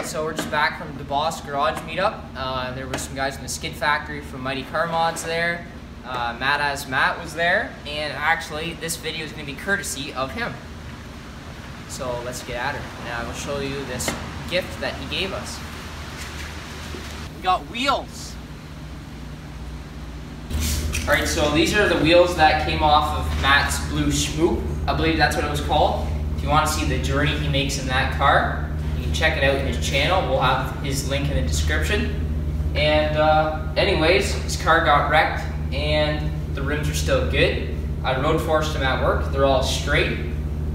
Alright, so we're just back from the Boss Garage meetup. There were some guys in the skid factory from Mighty Car Mods there. Matt was there, and actually this video is going to be courtesy of him. So let's get at it, and I will show you this gift that he gave us. We got wheels. Alright, so these are the wheels that came off of Matt's blue Schmoop. I believe that's what it was called. If you want to see the journey he makes in that car, you can check it out in his channel. We'll have his link in the description. And anyways, his car got wrecked and the rims are still good. I road forced them at work. They're all straight.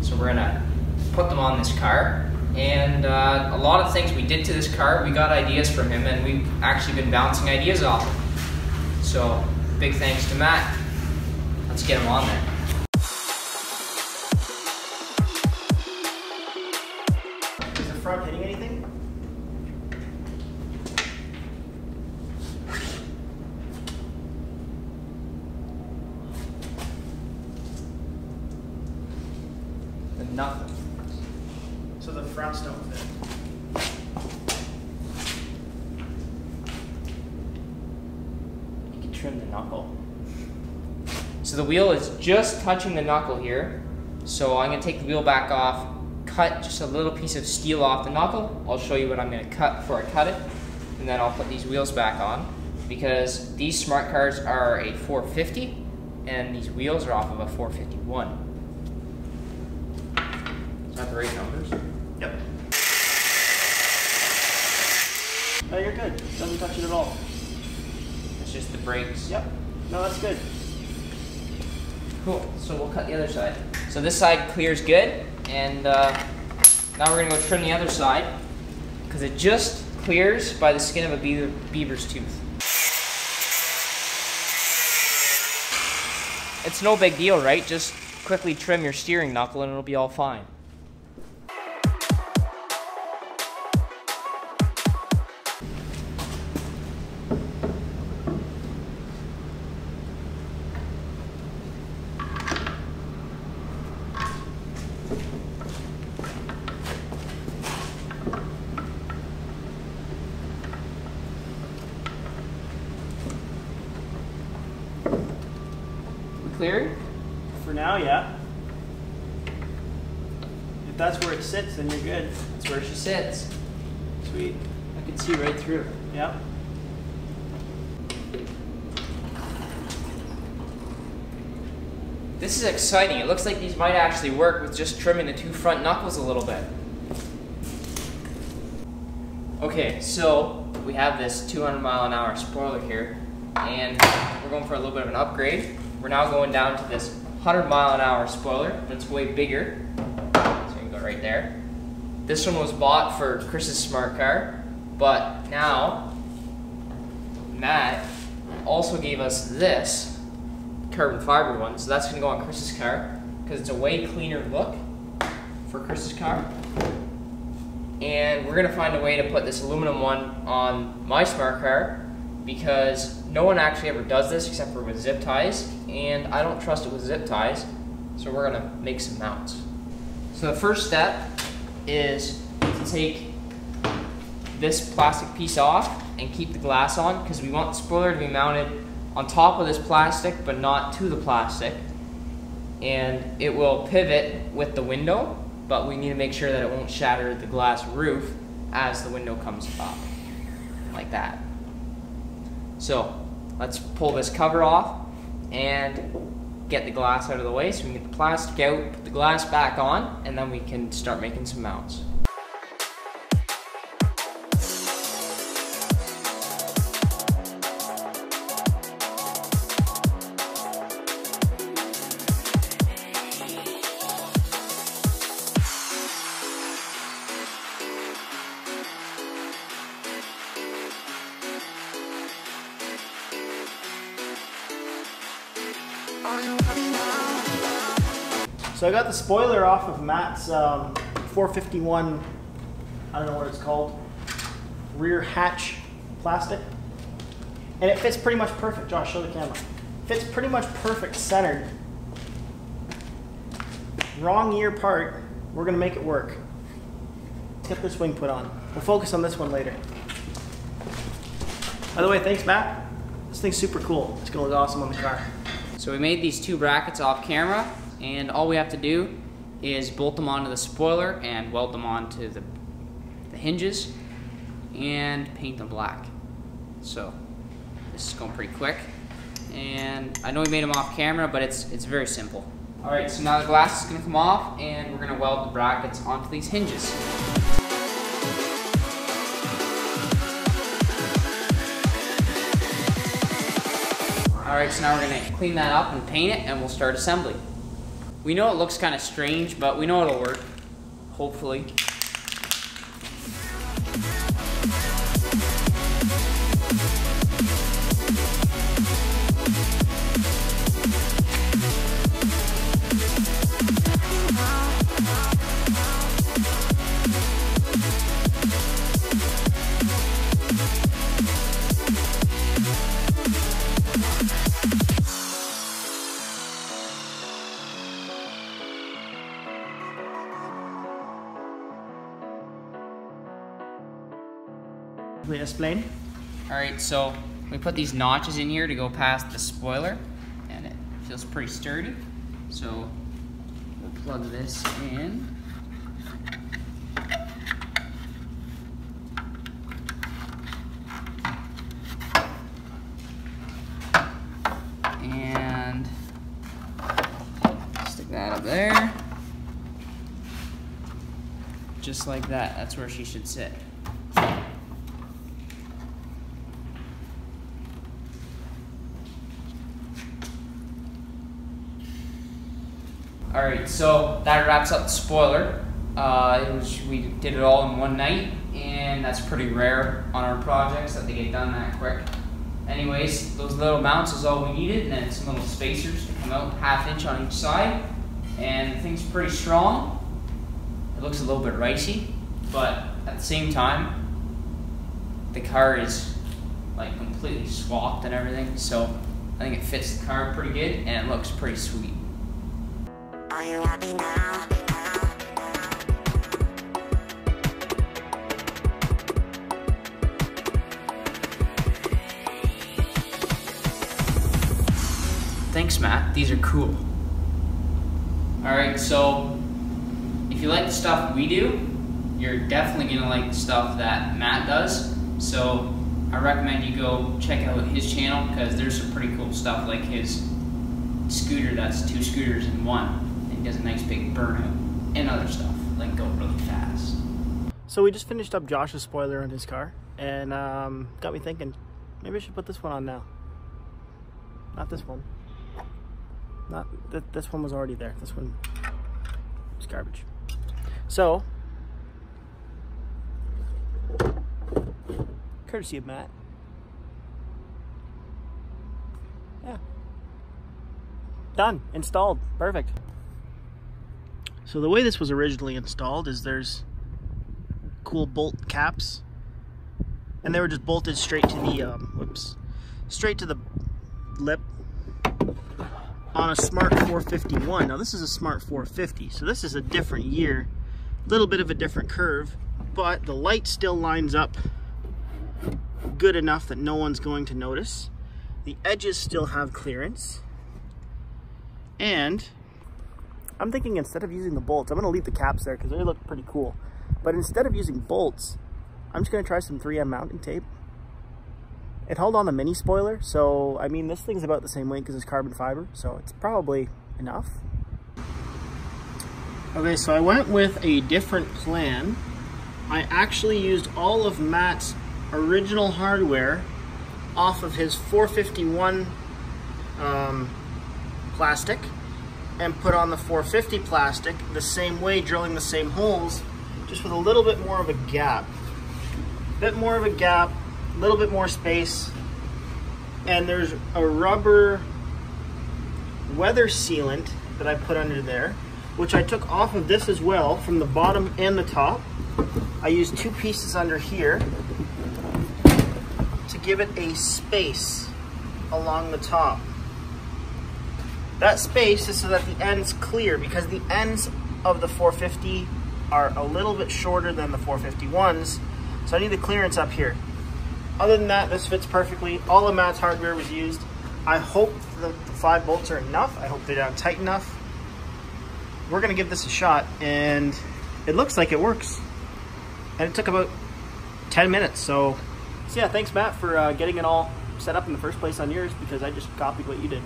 So we're gonna put them on this car. And a lot of things we did to this car, we got ideas from him, and we've actually been bouncing ideas off him. So big thanks to Matt. Let's get him on there. Is the front hitting anything? Nothing. So the fronts don't fit. You can trim the knuckle. So the wheel is just touching the knuckle here. So I'm going to take the wheel back off, cut just a little piece of steel off the knuckle. I'll show you what I'm going to cut before I cut it. And then I'll put these wheels back on, because these smart cars are a 450 and these wheels are off of a 451. Is that the right numbers? Yep. Oh, you're good. Doesn't touch it at all. It's just the brakes. Yep. No, that's good. Cool. So we'll cut the other side. So this side clears good, and now we're gonna go trim the other side, because it just clears by the skin of a beaver's tooth. It's no big deal, right? Just quickly trim your steering knuckle and it'll be all fine. Clear? For now, yeah. If that's where it sits, then you're good. That's where she sits. Sweet. I can see right through. Yeah. This is exciting. It looks like these might actually work with just trimming the two front knuckles a little bit. Okay, so we have this 200-mile-an-hour spoiler here, and we're going for a little bit of an upgrade. We're now going down to this 100-mile-an-hour spoiler, but it's way bigger. So you can go right there. This one was bought for Chris's smart car, but now Matt also gave us this carbon fiber one, so that's going to go on Chris's car, because it's a way cleaner look for Chris's car. And we're going to find a way to put this aluminum one on my smart car, because no one actually ever does this except for with zip ties, and I don't trust it with zip ties, so we're going to make some mounts. So the first step is to take this plastic piece off and keep the glass on, because we want the spoiler to be mounted on top of this plastic but not to the plastic, and it will pivot with the window, but we need to make sure that it won't shatter the glass roof as the window comes up, like that. So let's pull this cover off and get the glass out of the way so we can get the plastic out, put the glass back on, and then we can start making some mounts. So I got the spoiler off of Matt's 451, I don't know what it's called, rear hatch plastic. And it fits pretty much perfect. Josh, show the camera. Fits pretty much perfect centered. Wrong year part, we're gonna make it work. Let's get this wing put on. We'll focus on this one later. By the way, thanks Matt. This thing's super cool. It's gonna look awesome on the car. So we made these two brackets off camera, and all we have to do is bolt them onto the spoiler and weld them onto the hinges and paint them black. So this is going pretty quick, and I know we made them off camera, but it's very simple. All right, so now the glass is going to come off, and we're going to weld the brackets onto these hinges. All right, so now we're going to clean that up and paint it, and we'll start assembly. We know it looks kind of strange, but we know it'll work, hopefully. Will you explain? All right, so we put these notches in here to go past the spoiler, and it feels pretty sturdy. So we'll plug this in. And stick that up there. Just like that, that's where she should sit. Alright, so that wraps up the spoiler. We did it all in one night, and that's pretty rare on our projects that they get done that quick. Anyways, those little mounts is all we needed, and then some little spacers to come out 1/2 inch on each side. And the thing's pretty strong. It looks a little bit ricey, but at the same time, the car is like completely swapped and everything, so I think it fits the car pretty good, and it looks pretty sweet. Are you happy now? Thanks, Matt. These are cool. Alright, so if you like the stuff we do, you're definitely going to like the stuff that Matt does. So I recommend you go check out his channel, because there's some pretty cool stuff, like his scooter that's 2 scooters in one. He does a nice big burnout and other stuff, like go really fast. So we just finished up Josh's spoiler on his car, and got me thinking, maybe I should put this one on now. Not this one. Not this one was already there. This one is garbage. So, courtesy of Matt. Yeah. Done. Installed. Perfect. So the way this was originally installed is there's cool bolt caps, and they were just bolted straight to the straight to the lip on a Smart 451. Now this is a Smart 450, so this is a different year, a little bit of a different curve, but the light still lines up good enough that no one's going to notice. The edges still have clearance, and I'm thinking instead of using the bolts, I'm going to leave the caps there because they look pretty cool. But instead of using bolts, I'm just going to try some 3M mounting tape. It held on the mini spoiler, so I mean this thing's about the same weight because it's carbon fiber, so it's probably enough. Okay, so I went with a different plan. I actually used all of Matt's original hardware off of his 451 plastic, and put on the 450 plastic the same way, drilling the same holes, just with a little bit more of a gap. A little bit more space. And there's a rubber weather sealant that I put under there, which I took off of this as well, from the bottom and the top. I used 2 pieces under here to give it a space along the top. That space is so that the end's clear, because the ends of the 450 are a little bit shorter than the 451s, so I need the clearance up here. Other than that, this fits perfectly. All of Matt's hardware was used. I hope the 5 bolts are enough. I hope they're down tight enough. We're gonna give this a shot, and it looks like it works. And it took about 10 minutes, so yeah, thanks Matt for getting it all set up in the first place on yours, because I just copied what you did.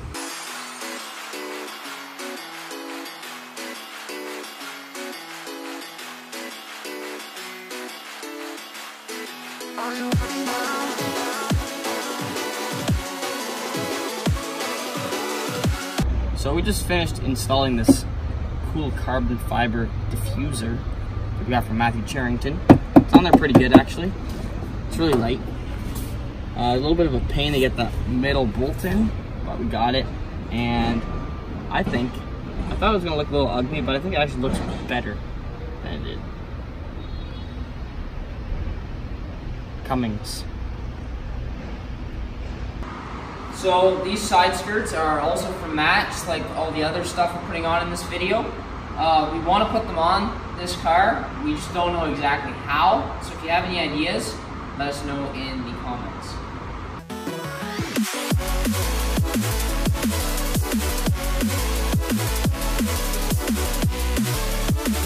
So we just finished installing this cool carbon fiber diffuser that we got from Matthew Cherrington. It's on there pretty good actually. It's really light. A little bit of a pain to get that middle bolt in, but we got it. And I thought it was gonna look a little ugly, but I think it actually looks better than it did. Cummings. So these side skirts are also from Matt, just like all the other stuff we're putting on in this video. We want to put them on this car, we just don't know exactly how. So if you have any ideas, let us know in the comments.